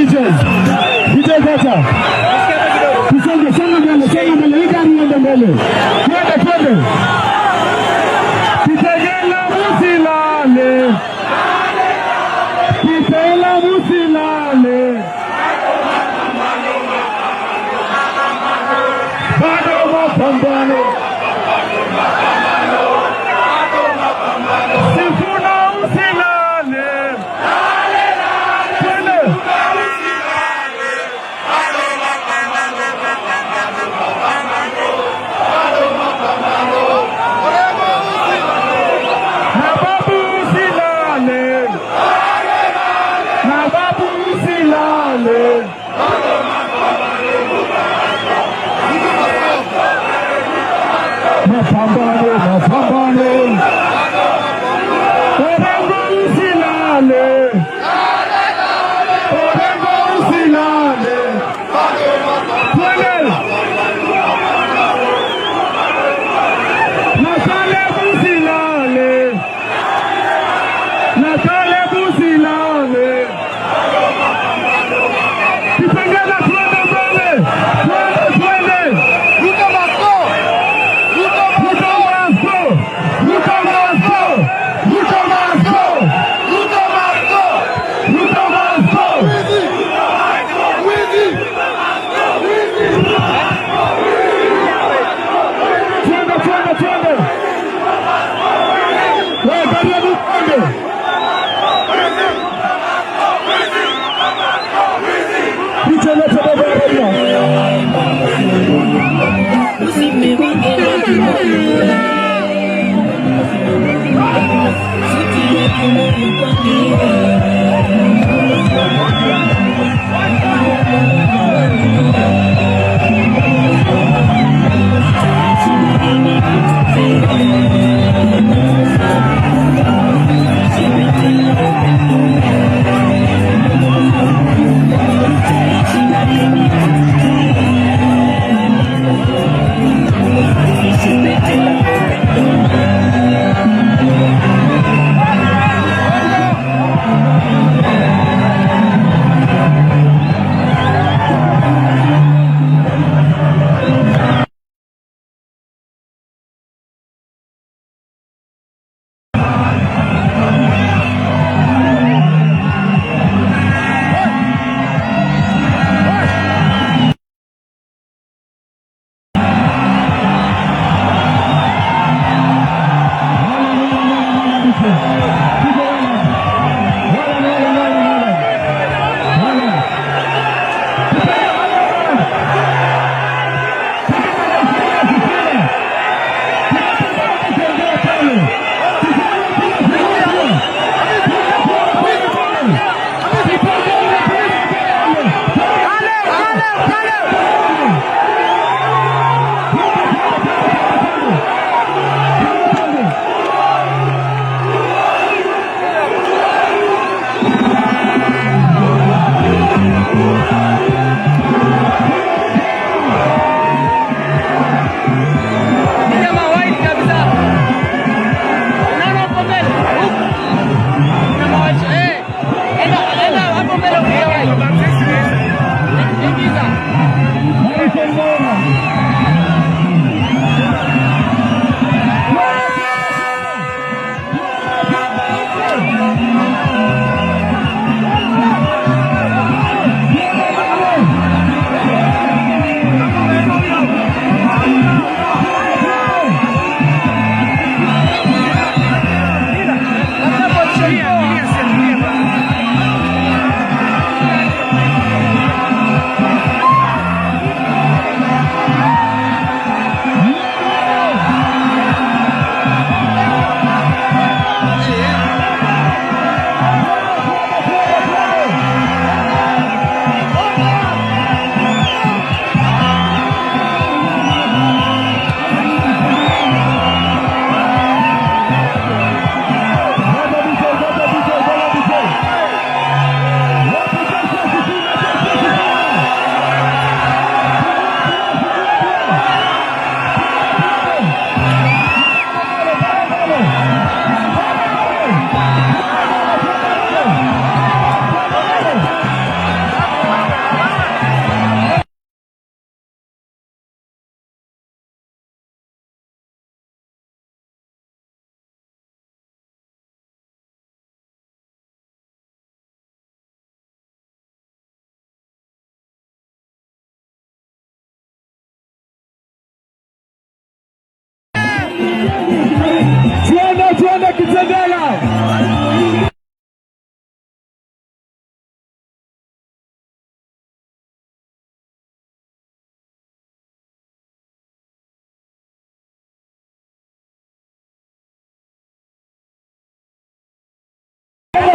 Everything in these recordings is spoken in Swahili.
DJs. DJ kata. Tusonge mbele, hii gari iende mbele. Twende. Kitegela musilale. Kitegela musilale. Bado mapambano. Sifuna usilale.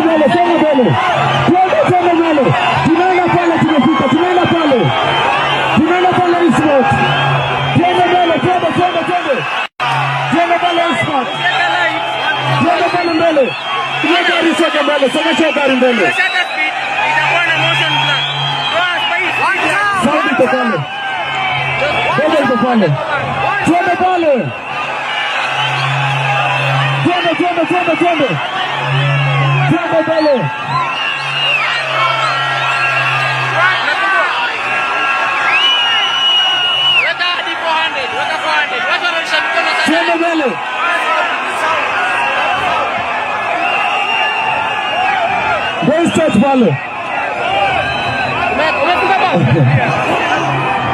mbele, songa mbele. Twende mbele. Tunaenda pale, tumefika. Tunaenda pale Eastmont. Twende mbele, twende. Twende pale Eastmont. Twende pale mbele. Ile gari soka mbele, songa gari mbele. Saudi iko pale. Twende pale. Twende pale. Twende. Twende pale. Twende mbele. Go straight pale.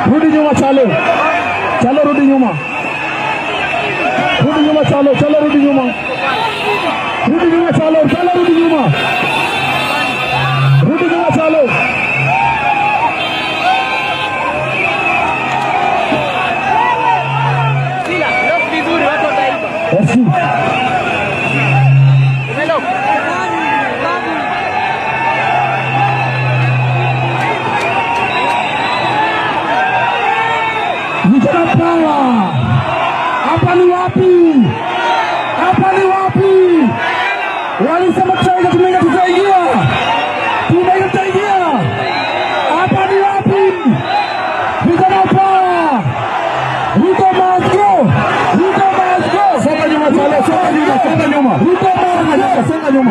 Rudi nyuma Chalo, rudi nyuma. Rudi nyuma Chalo, rudi nyuma. Rudi nyuma Chalo, rudi nyuma. Rudi nyuma Chalo. Hapa ni wapi? Walisema tutaingia. Hapa ni wapi? Vijana power. Ruto must go. Songa nyuma Chalo, songa nyuma. Ruto must go.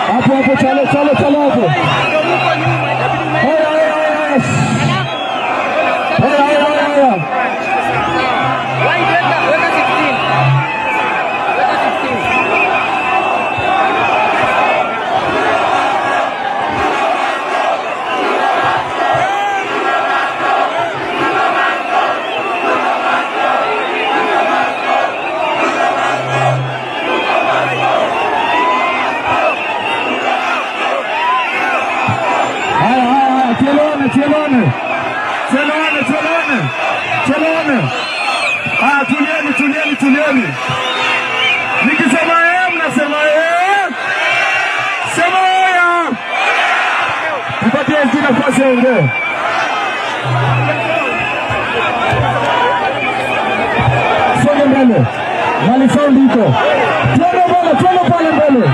Hapo Chalo hapo. Chelone. Tulieni. Nikisema mnasema sema ya. Tupatie nafasi ongee. Songa mbele. Mali sound iko. Twende pale mbele.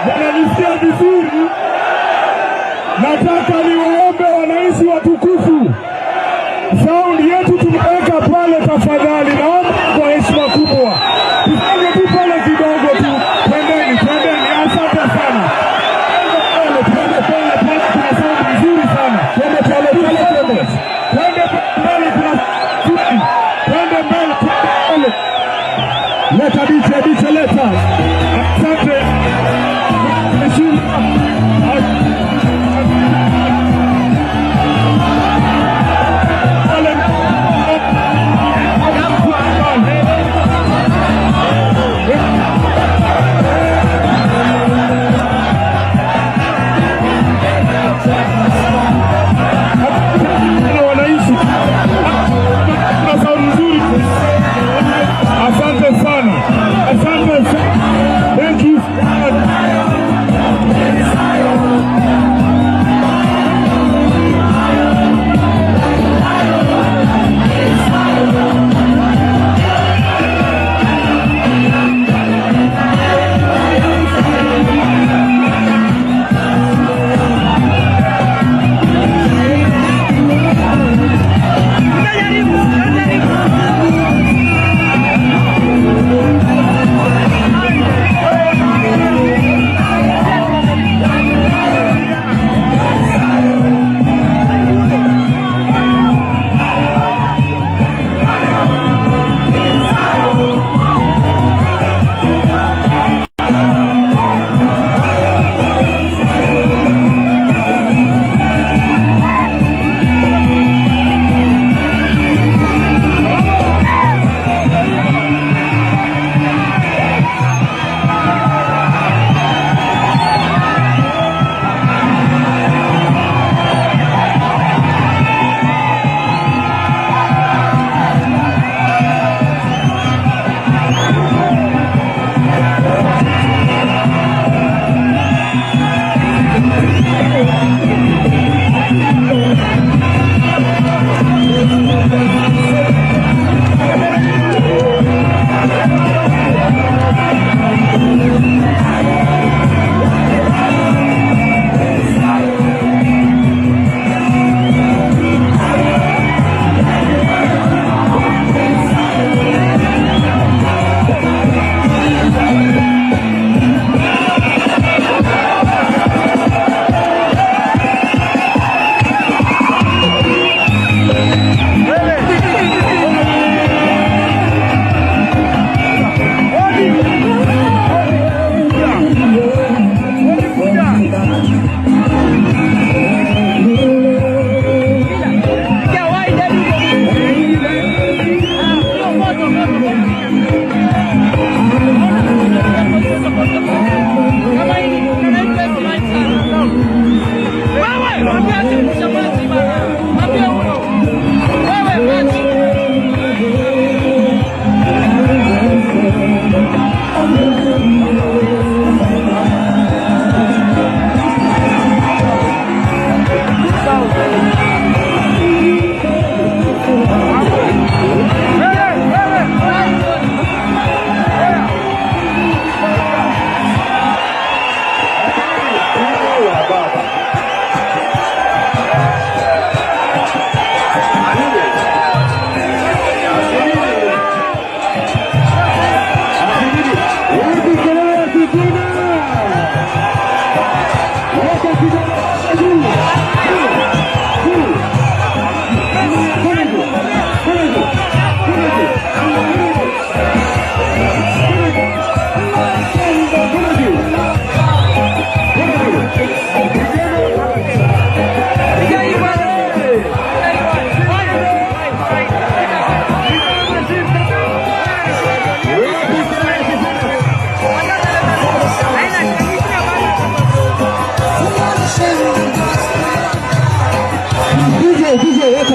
Wananisikia vizuri? Nataka niwaombe wananchi watukufu, sound yetu tumeweka pale, tafadhali naomba kwa heshima kubwa tufanye tu pale kidogo tu. Twendeni, asante sana. Twende pale, kuna sound nzuri sana. Twende pale. Twende pale, kuna tuki. Twende mbele. Leta biche leta. Asante.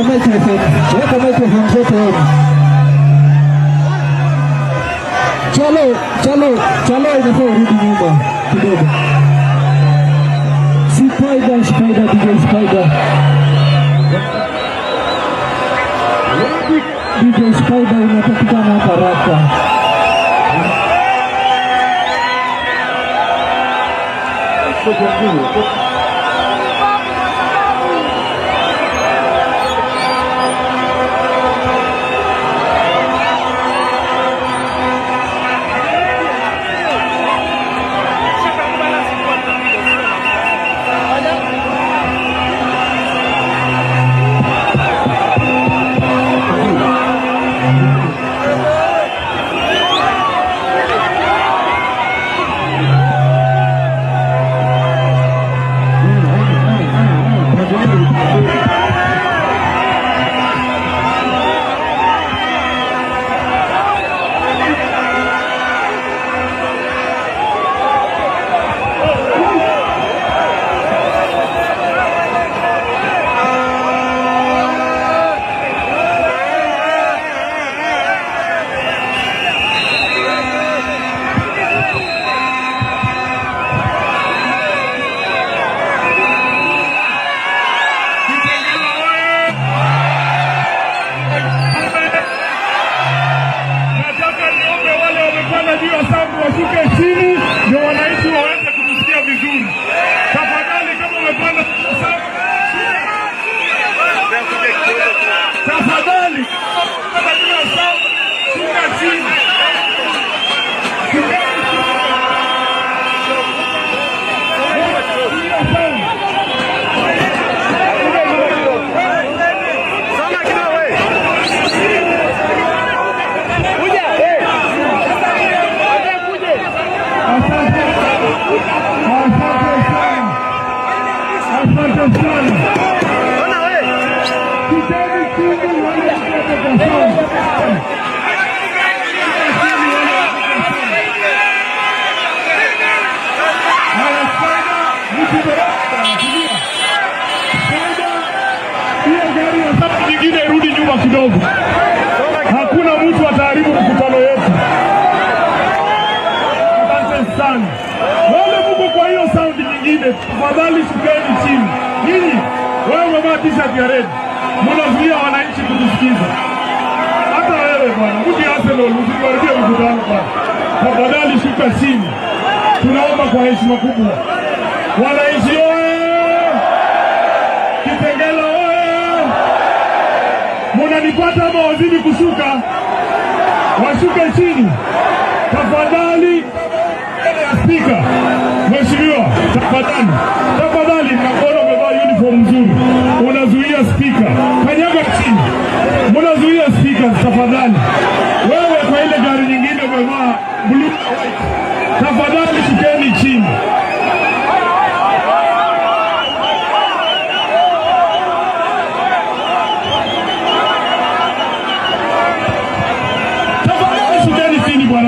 microphone zote hivi. Chalo inafaa urudi nyuma kidogo. Spider, DJ Spider. DJ Spider unapatikana haraka. Washuke chini ndio wananchi waweze kutusikia vizuri. Tafadhali kama umepanda tafadhali shuka chini. Nyingine rudi nyuma kidogo. Hakuna mtu ataharibu mkutano yetu. Asante sana. Wale mko kwa hiyo sound nyingine, tafadhali shukeni chini. Nyinyi wewe umevaa t-shirt ya red. Mnazuia wananchi kutusikiza. Hata wewe bwana, mtu Arsenal usikaribie mkutano bwana. Tafadhali shuka chini. Tunaomba kwa heshima kubwa. Wananchi Kitengela munanipata ama wazidi kushuka? Washuke chini tafadhali. Spika, mheshimiwa, tafadhali, nakuona umevaa uniform nzuri, unazuia spika. Kanyaga chini, unazuia spika tafadhali. Wewe kwa ile gari nyingine umevaa blue and white, tafadhali shukeni chini.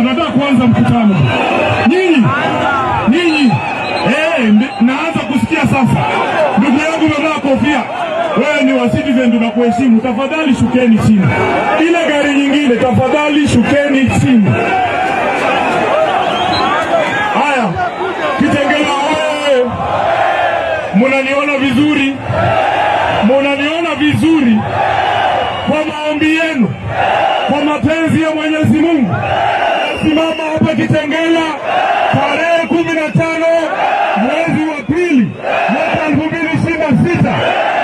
Nataka kuanza mkutano. Nyinyi naanza kusikia sasa. Ndugu yangu umevaa kofia, wewe ni wa Citizen, tunakuheshimu. Tafadhali shukeni chini. Ile gari nyingine tafadhali shukeni chini. Haya, Kitengela wewe, munaniona vizuri? Munaniona vizuri? Kwa maombi yenu, kwa mapenzi ya Mwenyezi Mungu, simama hapa Kitengela tarehe 15 mwezi wa pili mwaka 2026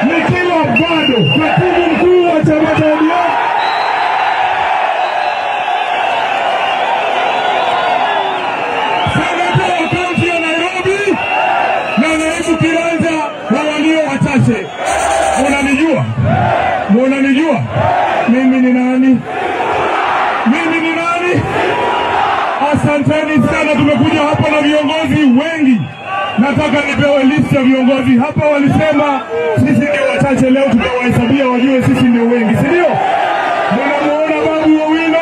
nikiwa bado katibu mkuu wa chama cha ODM. Seneta wa kaunti ya Nairobi na naibu kiranja wa walio wachache. Munanijua mimi ni nani? Asanteni sana. Tumekuja hapa na viongozi wengi. Nataka nipewe list ya viongozi hapa. Walisema sisi ndio wachache, leo tutawahesabia wajue sisi ndio wengi, si ndio? Mnamuona Babu Owino?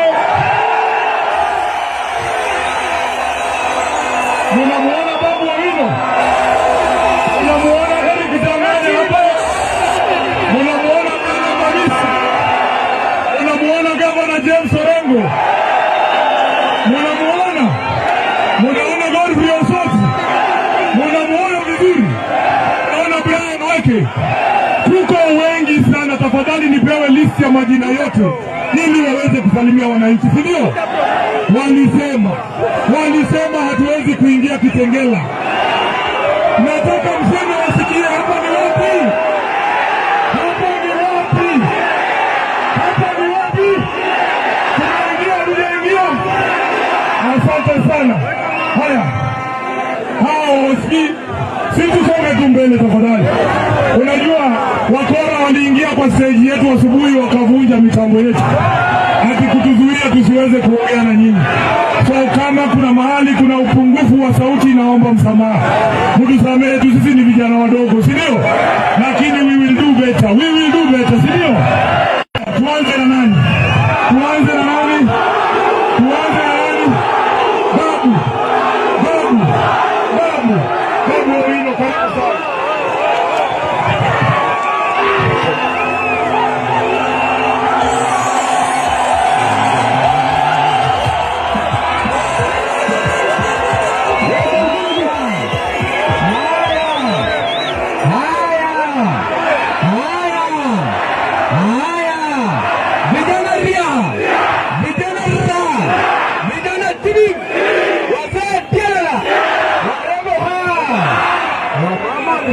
Mnamuona Babu Owino? Mnamuona Eric Kitangani hapa? Mnamuona Bwana yake. Tuko wengi sana, tafadhali nipewe listi ya majina yote ili waweze kusalimia wananchi, si ndio? Walisema hatuwezi kuingia Kitengela. Nataka mseme wasikie hapa ni wapi? Hapa ni wapi? Hapa ni wapi? Tunaingia. Asante sana. Haya, hao wasikii, si tusonge tu mbele tafadhali. Unajua wakora waliingia kwa stage yetu asubuhi wakavunja mitambo yetu, hadi kutuzuia tusiweze kuongea na nyinyi. So kama kuna mahali kuna upungufu wa sauti, naomba msamaha, mtusamehe tu, sisi ni vijana wadogo, si ndio? Lakini we will do better, si ndio? Tuanze na nani? Babu Owino, karibu sana.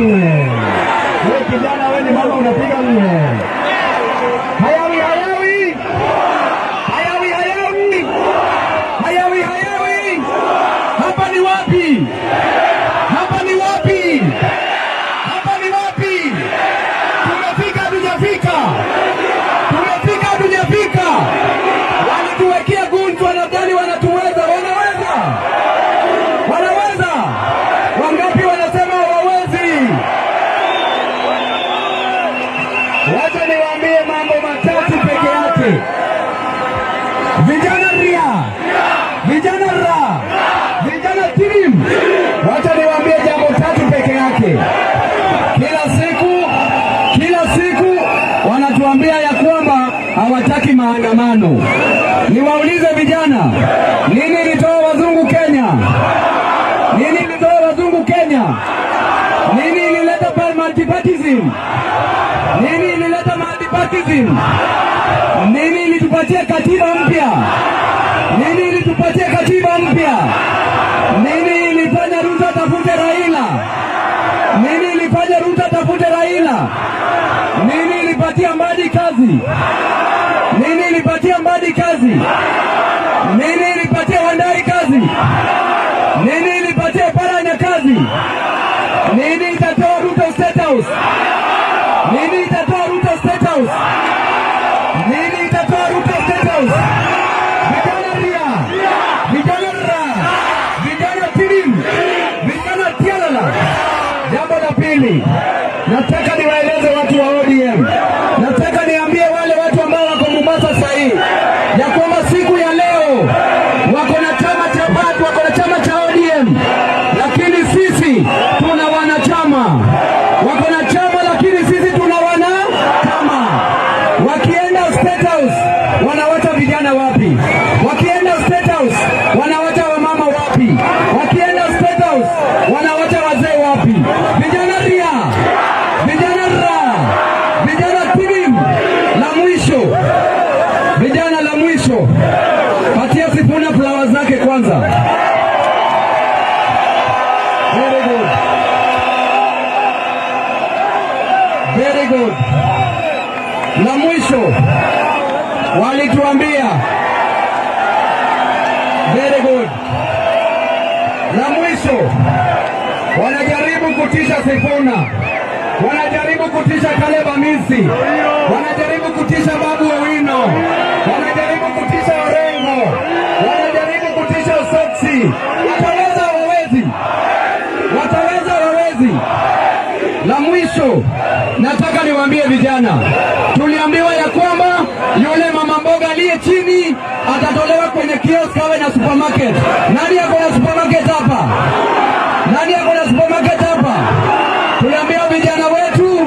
Wewe kijana, wewe ni mama unapiga mwe. Hayawi. Hapa ni wapi? Tumefika. Walituwekea gundu, wanadhani wanatuweza. Wanaweza. Wangapi wanasema hawawezi? Wacha niwaambie mambo matatu peke yake. Vijana team, wacha niwaambie jambo tatu peke yake. Kila siku wanatuambia ya kwamba hawataki maandamano. Niwaulize vijana, nini ilitoa wazungu Kenya? Nini ilileta multipartyism? Nini ilitupatia katiba mpya? Nini ilifanya Ruto tafute Raila? Nini ilipatia Mbadi kazi? Nini ilipatia Wandai kazi? Nini ilipatia Paranya kazi? Nini itatoa Ruto State House? Vijana tialala. Jambo la pili, nataka niwaeleze watu wa ODM. Nataka niambie wale watu ambao wako Mombasa sasa hivi ya kwamba siku ya leo wako na chama cha ODM, lakini sisi tuna wanachama. Wako na chama lakini sisi tuna wanachama. Wakienda State House wanawacha vijana wapi? Wakienda State House wanawacha wamama wapi? Wakienda State House wanawacha wazee wapi? Vijana team, la mwisho, patia Sifuna flowers zake kwanza. Very good. La mwisho walituambia, very good. La mwisho wanajaribu kutisha Sifuna, wanajaribu kutisha Caleb Amisi, wanajaribu kutisha Babu Owino, wanajaribu kutisha Orengo, wanajaribu kutisha Soksi. Wataweza wawezi? La mwisho nataka niwaambie vijana, tuliambiwa ya kwamba yule mama mboga aliye chini atatolewa kwenye kiosk awe na supermarket. Nani ako na supermarket hapa? Tuliambiwa vijana wetu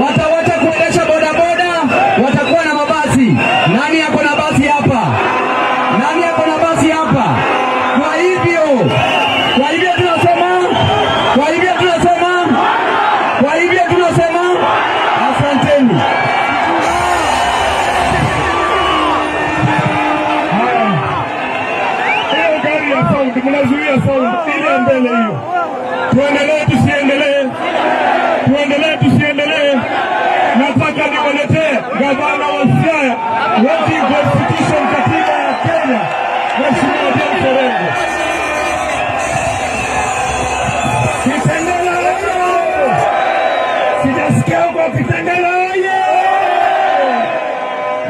watawacha kuendesha bodaboda, watakuwa na mabasi. Nani ako na basi hapa? Kwa hivyo tunasema mnazuia sound ile mbele hiyo. Tuendelee tusiendelee? Tuendelee tusiendelee? Nataka niwaletee gavana wa Siaya wetu constitution katiba ya Kenya, Mheshimiwa James Orengo. Kitengela hayo. Sijasikia kwa Kitengela hayo.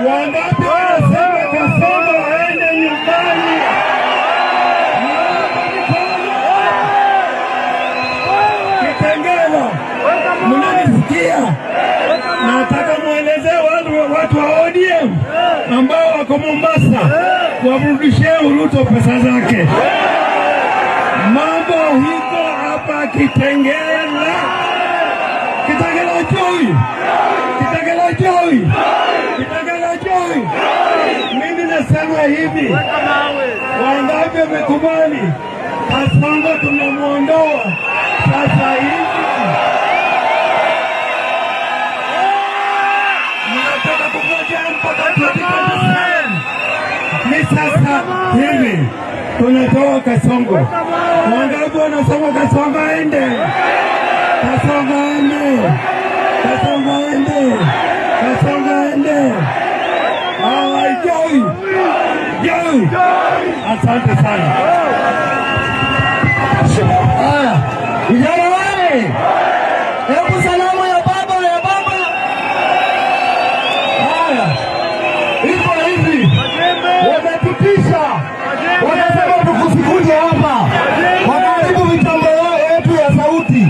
Wangapi wanasema Kasongo aende nyumbani? Kitengela, mnanisikia? Nataka mueleze watu wa ODM ambao wako Mombasa wamrudishie Ruto pesa zake. Mambo hiko hapa Kitengela. Kitengela Joy. Kitengela Joy. Kitengela Joy. Mimi nasema hivi, wangapi wamekubali Kasongo tunamuondoa sasa hivi? Ninataka kungoja mpaka 2027. Ni sasa hivi tunatoa Kasongo. Wangapi wanasema Kasongo aende? Kasongo aende. Kasongo aende. Kasongo aende. Joy. Joy. Asante sana. Haya, vijana wale, hebu salamu ya baba ya baba. Haya, iko hivi, wametutisha, wanasema tukusikuje hapa, wanaharibu mitambo yetu ya sauti,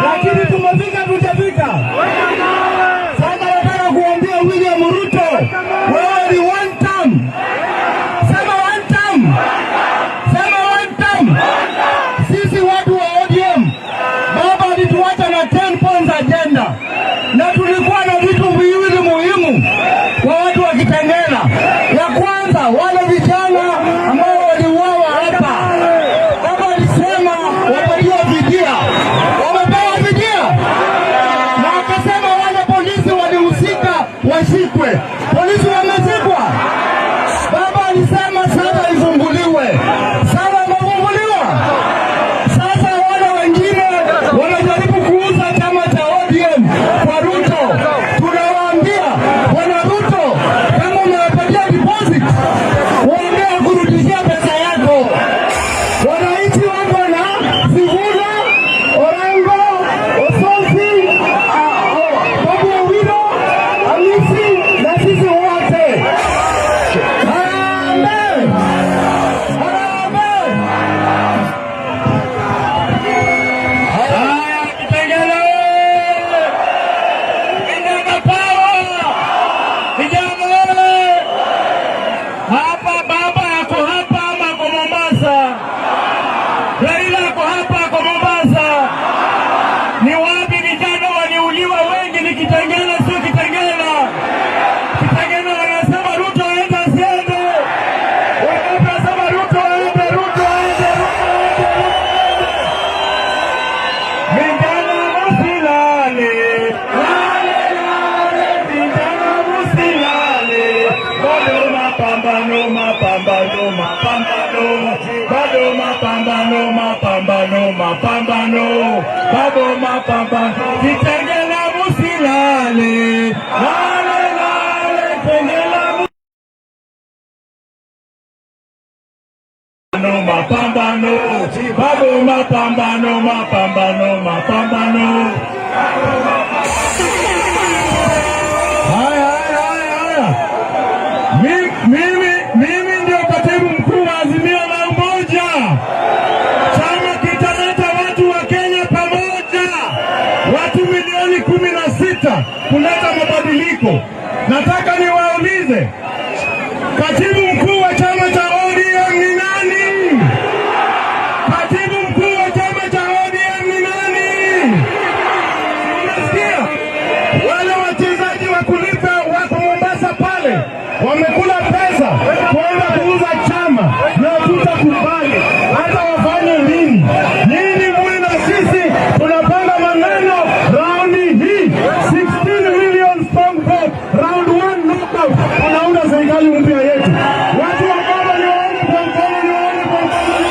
lakini tumefika tutafika. Sasa nataka kuambia William Ruto, wewe ni one term. Sema one term. Sema one term. Sisi watu wa ODM, baba alituacha na 10 points agenda, na tulikuwa na vitu viwili muhimu kwa watu wa Kitengela. Ya kwanza, wale vijana ambao waliuawa hapa, baba alisema wapatiwe fidia. Wamepewa fidia, na akasema wale polisi walihusika washikwe. Polisi wamezikwa. Baba alisema sasa ifunguliwe. Sasa imefunguliwa. Sasa wale wengine wanajaribu kuuza chama cha ODM kwa Ruto. Tunawaambia Bwana Ruto, kama umewapatia deposit, waambie kurudishia pesa yako. Wananchi wako na Sifuna, Orengo, Osonsi, Babu Owino, Hamisi na sisi wote. Harambee! Harambee! Haya, Kitengela! Vijana power! Vijana! Hapa baba yako hapa ama kwa Mombasa? Raila yako hapa kwa Mombasa? Ni wapi vijana waliuliwa wengi? Ni Kitengela, sio Kitengela. Kitengela wanasema Ruto aende asiende. Wanasema Ruto aende, Ruto aende, Ruto aende. Vijana msilale, lale lale, vijana msilale. Bado mapambano, mapambano, mapambano. Bado mapambano, mapambano, mapambano. Bado mapambano. Kitengela msilale, lale lale, Kitengela mapambano, bado mapambano, mapambano, mapambano. Haya, haya, haya. Mimi ndio katibu mkuu wa Azimio la Umoja. Chama kitaleta watu wa Kenya pamoja, watu milioni 16 kuleta mabadiliko. Nataka niwaulize, katibu mkuu wa chama cha ODM ni nani? Katibu mkuu wa chama cha ODM ni nani? Unasikia? Wale wachezaji wa kulipa wako Mombasa pale wamekula pesa kwenda kuuza chama, na tutakubali hata wafanye nini. Nini mwe na sisi tunapanga maneno raundi hii 16 million strong vote, round 1 knockout, tunaunda serikali mpya yetu. Watu wa baba ni waone kwa mkono, ni waone kwa mkono.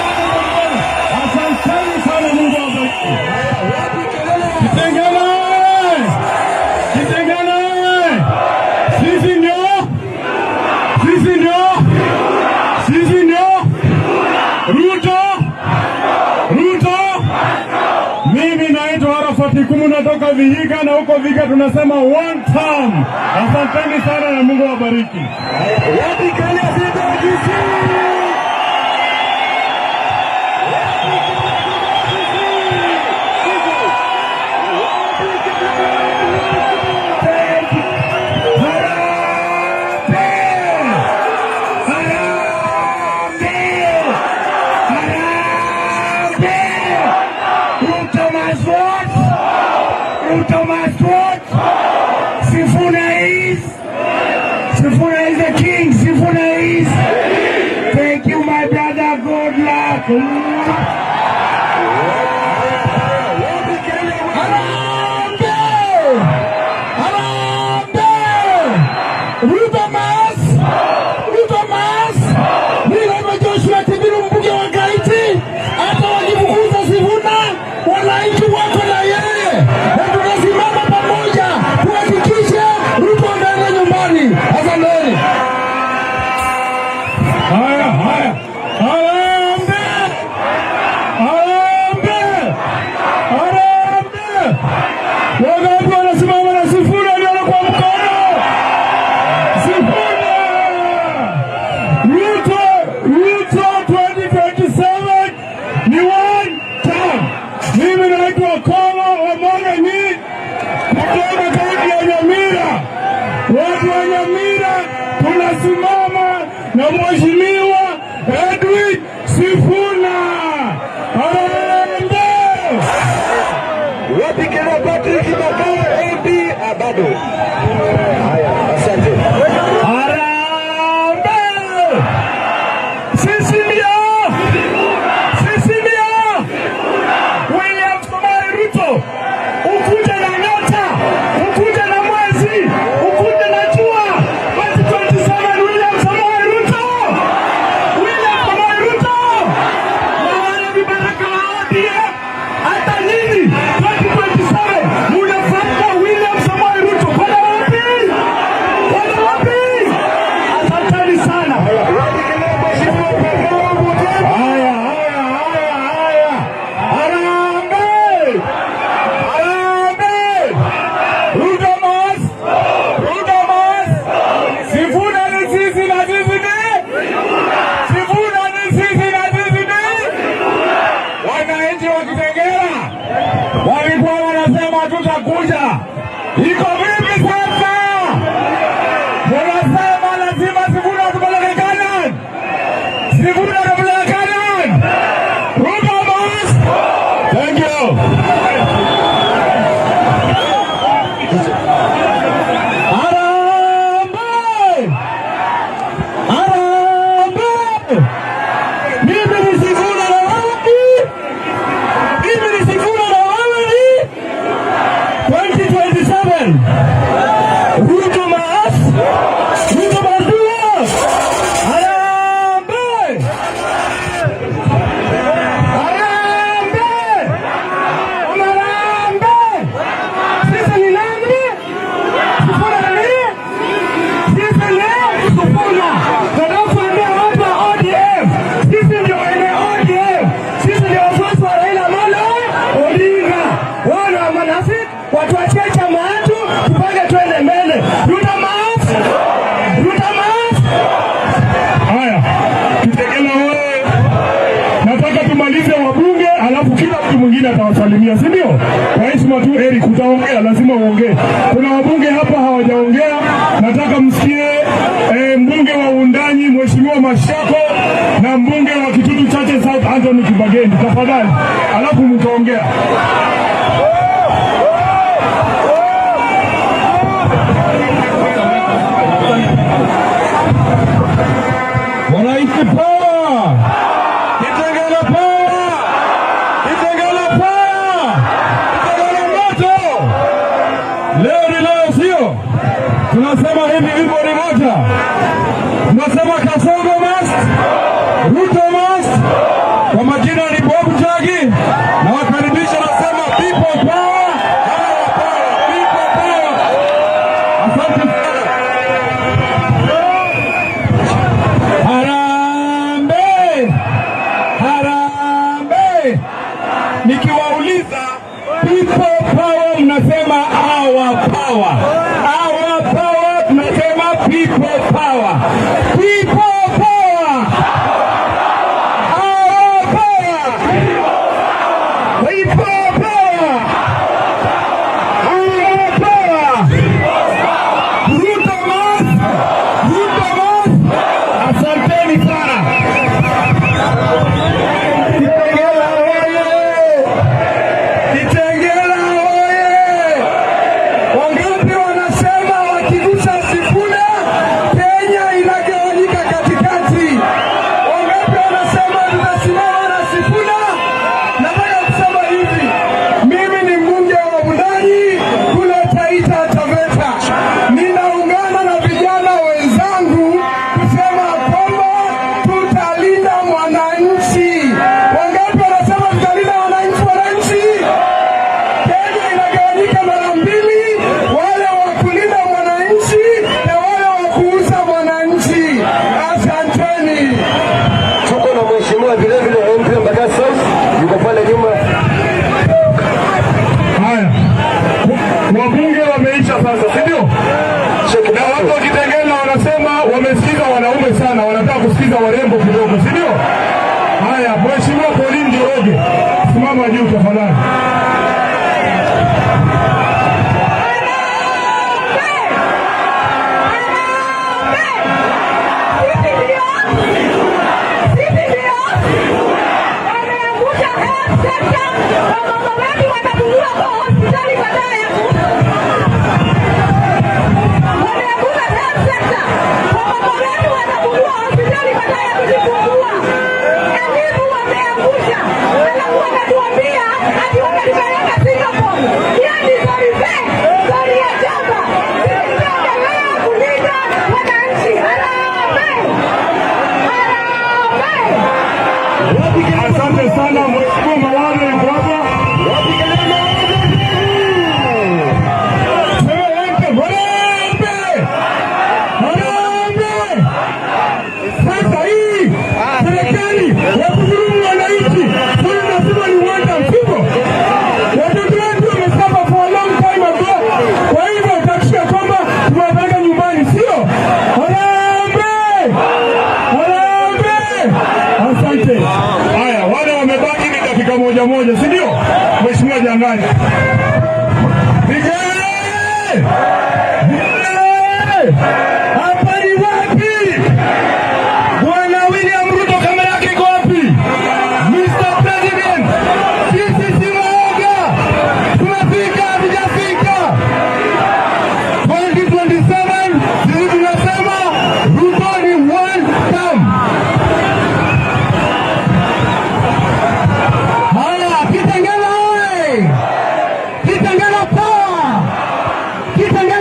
jukumu natoka Vihiga, na huko Vihiga tunasema one term. Asanteni sana na Mungu awabariki. Sifuna is the king. Sifuna is. Thank you, my brother. Good luck. Watu wa Nyamira tunasimama na Mheshimiwa Edwin Sifuna. Harambee! Wapi kina Patrick Makao AB bado. Haya, asante. Harambee! Sisi ndio William Samoei Ruto. Ukuje na nyota, ukuje na mwezi, ukuje na jua. 2027 William Samoei Ruto. Na wale vibaraka wa ODM, hata nyinyi 2027 munafuata William Samoei Ruto. Kwenda wapi? Asanteni sana. Haya. Sifuna ni sisi na sisi ni. Wananchi wa Kitengela walikuwa wanasema tutakuja. Iko vipi sasa? Wanasema lazima Sifuna tupeleke Canaan. Ruto must. Thank you. Watuachie chama yetu tupange twende mbele. Ruto must. Haya, Kitengela wewe, nataka tumalize wabunge, alafu kila mtu mwingine atawasalimia, si ndio? Kwa heshima tu, Eric utaongea, lazima uongee. Kuna wabunge hapa hawajaongea, nataka msikie mbunge wa Wundanyi Mheshimiwa Mashako na mbunge wa Kitutu Chache South Anthony Kibageni, tafadhali, alafu mtaongea. Wananchi power! Kitengela power! Kitengela moto! Leo ni leo, sio? Tunasema hivi wimbo ni moja. Tunasema Kasongo must, Ruto must. Kwa majina ni Bob Njagi na wakaribisha, nasema people power, people power. Asante sana. Harambee! Nikiwauliza people power People power. People power. Our power. People power. Our power. Ruto mas. Ruto mas. Asanteni sana. Kitengela oye. Kitengela oye. Wangapi wanasema wakigusa Sifuna Kenya inagawanyika katikati? Wangapi wanasema tutasimama na Sifuna? Nataka kusema hivi, mimi ni mbunge wa Wundanyi kule Taita Taveta. Ninaungana na vijana wenzangu kusema kwamba tutalinda mwananchi. Wangapi wanasema tutalinda wananchi? Kenya inagawanyika mara mbili, wale wa kulinda mwananchi na wale wa kuuza mwananchi. Asanteni. Tuko na mheshimiwa vile vile MP Embakasi South yuko pale nyuma. Haya, wabunge wameisha sasa, si ndio? Na watu wa Kitengela wanasema wamesikiza wanaume sana, wanataka kusikiza warembo kidogo, si ndio? Haya, mheshimiwa Pauline Njoroge, simama juu tafadhali. Asante sana mheshimiwa Mawale Mbwaba. Sasa hii serikali ya kudhulumu wananchi, lazima ni wanda mkubwa. Watoto wetu wamesapa for a long time ago. Kwa hivyo utakisha kwamba tunawapeleka nyumbani, sio? Harambee! Harambee! Asante. Haya, wale wamebaki ni dakika moja, si ndio? Mheshimiwa Jangani. Vijana! Hapa ni wapi? Bwana William Ruto, kamera yake iko wapi? Mr. President, sisi si waoga. Tunafika, hatujafika. 2027, sisi tunasema Ruto ni one term. Haya, Kitengela oye! Kitengela power! Kitengela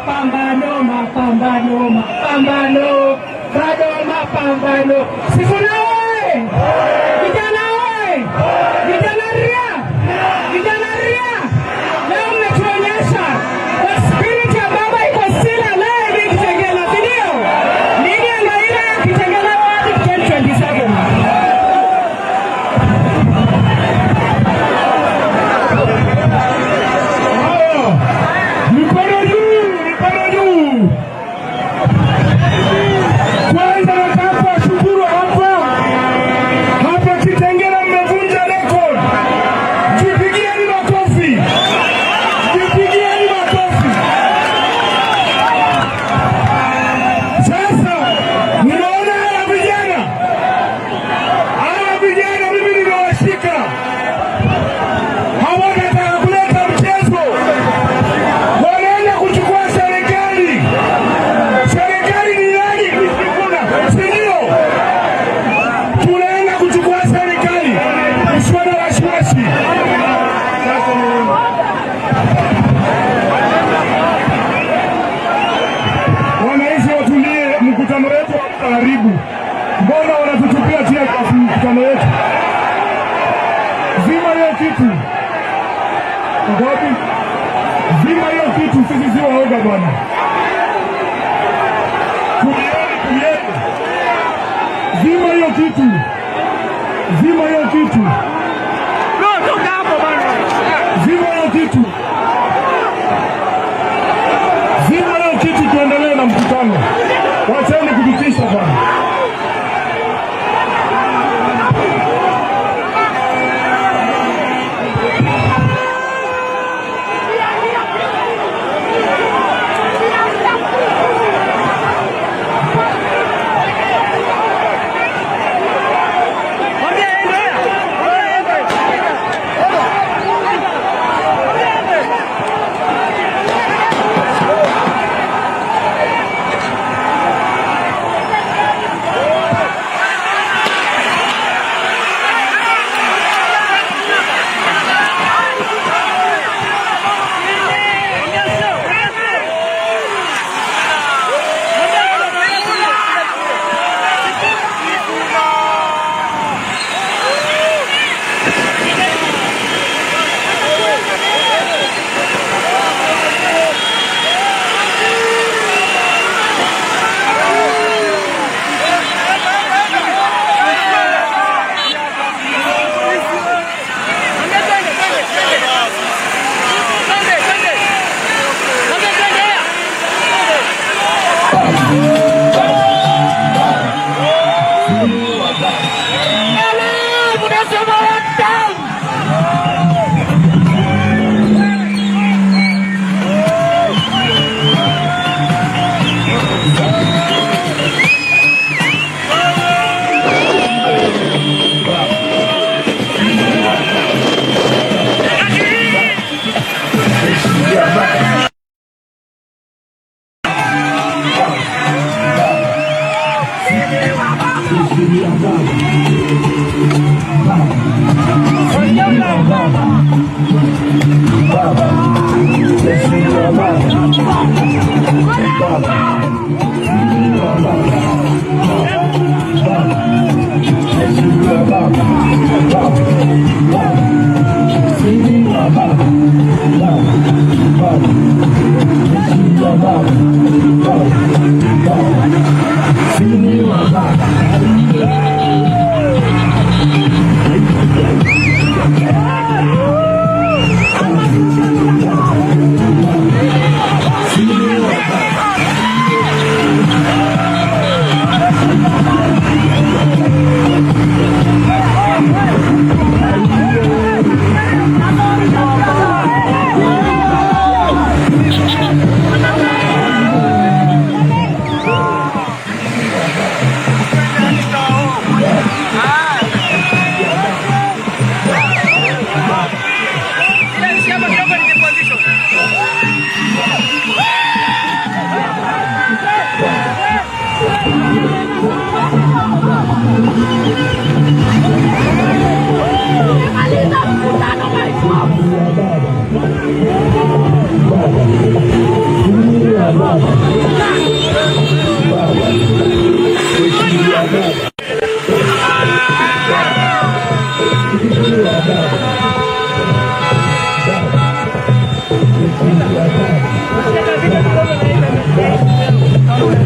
mapambano, mapambano, mapambano, bado mapambano. Sifuna oye! Vijana oye! Vijana ria! Vijana ria! Leo mmetuonyesha the spirit ya baba iko still alive in Kitengela, ndio? Nini ndio ile ya Kitengela hadi 2027? Kwanza nataka kuwashukuru hapa Kitengela, mmevunja record. Jipigieni makofi, jipigieni makofi. Sasa mnaona hawa vijana mimi nimewashika, hawataka kuleta mchezo, wanaenda kuchukua serikali. Serikali ni nani? Sindio? Tunaenda kuchukua serikali, mswada wa wasiwasi. Wananchi watulie, mkutano wetu haribu. Mbona wanatutupia tia kwa mkutano wetu? Zima hiyo kitu. Ngapi? Zima hiyo kitu, sisi sio waoga bwana. Tulieni. Zima hiyo kitu. Zima hiyo kitu. Zima hiyo kitu. Zima hiyo kitu, tuendelee na mkutano. Wacheni kututisha bwana.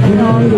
Baba.